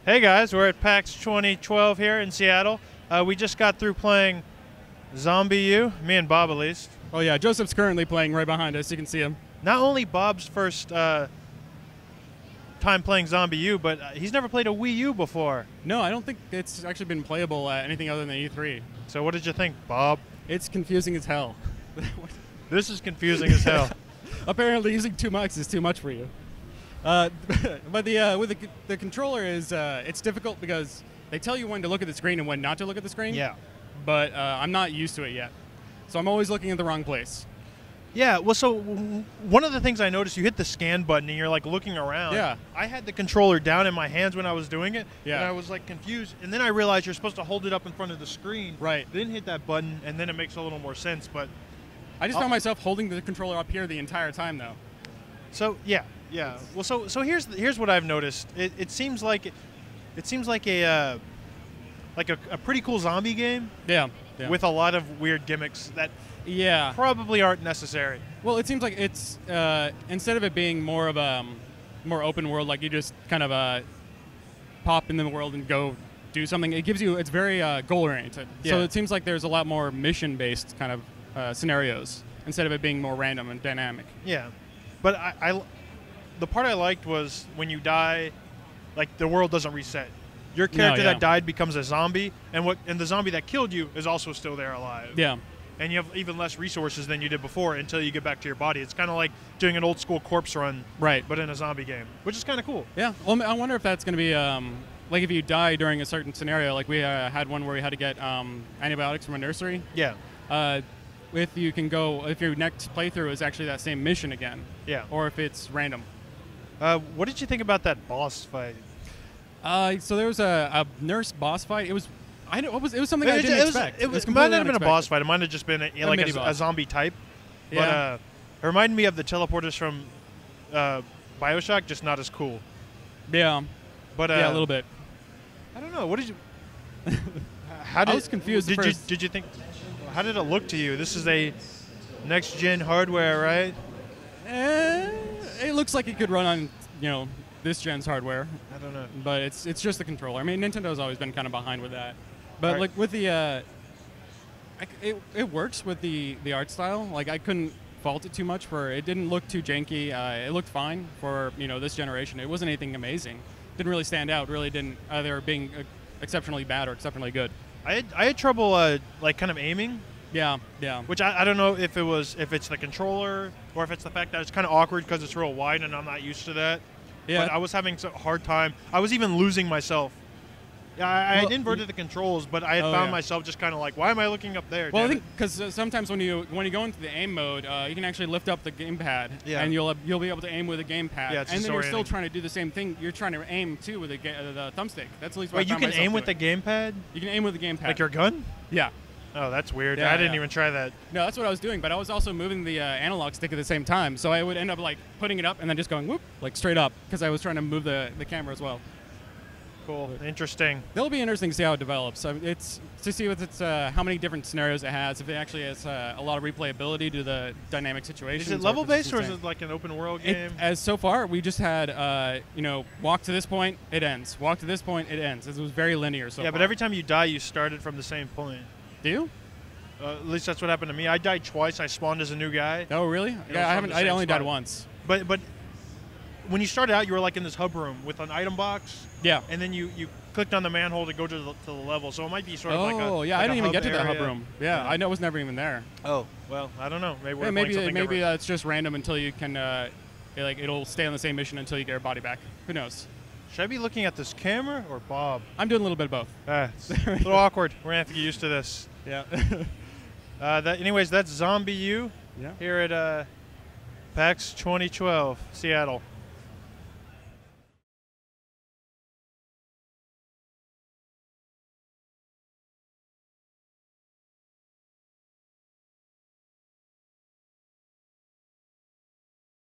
Hey guys, we're at PAX 2012 here in Seattle. We just got through playing ZombiU, me and Bob at least. Oh yeah, Joseph's currently playing right behind us. You can see him. Not only Bob's first time playing ZombiU, but he's never played a Wii U before. No, I don't think it's actually been playable at anything other than E3. So what did you think, Bob? It's confusing as hell. This is confusing as hell. Apparently using two mics is too much for you. But with the controller is it's difficult because they tell you when to look at the screen and when not to look at the screen. Yeah. But I'm not used to it yet, so I'm always looking at the wrong place. Yeah, well, so one of the things I noticed, you hit the scan button and you're like looking around. Yeah. I had the controller down in my hands when I was doing it, Yeah. and I was like confused. And then I realized you're supposed to hold it up in front of the screen. Right. Then hit that button, and then it makes a little more sense. But I just found myself holding the controller up here the entire time, though. so yeah. Well, so here's what I've noticed. It seems like a pretty cool zombie game. Yeah. With a lot of weird gimmicks that Yeah. probably aren't necessary. Well, it seems like it's instead of it being more of a more open world, like you just kind of pop in the world and go do something. It gives you it's very goal oriented. Yeah. So it seems like there's a lot more mission based kind of scenarios instead of it being more random and dynamic. Yeah, but the part I liked was when you die, like the world doesn't reset. Your character that died becomes a zombie, and the zombie that killed you is also still there alive. Yeah. And you have even less resources than you did before until you get back to your body. It's kind of like doing an old school corpse run, Right. but in a zombie game, which is kind of cool. Yeah. Well, I wonder if that's going to be like if you die during a certain scenario, like we had one where we had to get antibiotics from a nursery. Yeah. If your next playthrough is actually that same mission again. Yeah. Or if it's random. What did you think about that boss fight? So there was a nurse boss fight. It was something I didn't expect. It might not have been a boss fight. It might have just been a zombie type. Yeah. But it reminded me of the teleporters from BioShock, just not as cool. Yeah. But yeah, a little bit. I don't know. What did you? I was confused at first. Did you think? How did it look to you? This is a next-gen hardware, right? It looks like it could run on this gen's hardware. I don't know. But it's just the controller. I mean, Nintendo's always been kind of behind with that. But Right. like with the it works with the art style. Like I couldn't fault it too much for it didn't look too janky. It looked fine for this generation. It wasn't anything amazing. Didn't really stand out. Really didn't either being exceptionally bad or exceptionally good. I had trouble like kind of aiming. Yeah. Which I don't know if it's the controller or if it's the fact that it's kind of awkward because it's real wide and I'm not used to that. Yeah. But I was having a hard time. I was even losing myself. Yeah, I had inverted the controls, but I had found myself just kind of like, why am I looking up there? Well, I think because sometimes when you go into the aim mode, you can actually lift up the gamepad, and you'll be able to aim with a gamepad. Yeah, it's and then you're still disorienting. trying to do the same thing. You're trying to aim too with the thumbstick. That's at least what Wait, I you found can myself aim with the doing. gamepad? You can aim with the gamepad. Like your gun? Yeah. Oh, that's weird. Yeah, I didn't yeah. even try that. No, that's what I was doing, but I was also moving the analog stick at the same time, so I would end up like putting it up and then just going whoop, like straight up, because I was trying to move the camera as well. Cool. Interesting. It'll be interesting to see how it develops. It's to see with how many different scenarios it has. If it actually has a lot of replayability to the dynamic situations. Is it level based or is it like an open world game? As so far, we just had walk to this point, it ends. Walk to this point, it ends. It was very linear. So yeah, far. but every time you die, you started from the same point. Do you? At least that's what happened to me. I died twice. I spawned as a new guy. Oh, really? Yeah, I haven't. I only died once. But when you started out, you were like in this hub room with an item box. Yeah. And then you clicked on the manhole to go to the level. So it might be sort of like a. Oh, yeah. like I didn't even get to area. the hub room. Yeah, I was never even there. Oh, well, I don't know. Maybe we're Yeah, playing something maybe different. it's just random until you can. It'll stay on the same mission until you get your body back. Who knows? Should I be looking at this camera or Bob? I'm doing a little bit of both. It's a little awkward. We're going to have to get used to this. Yeah. Anyways, that's ZombiU Yeah. here at PAX 2012, Seattle.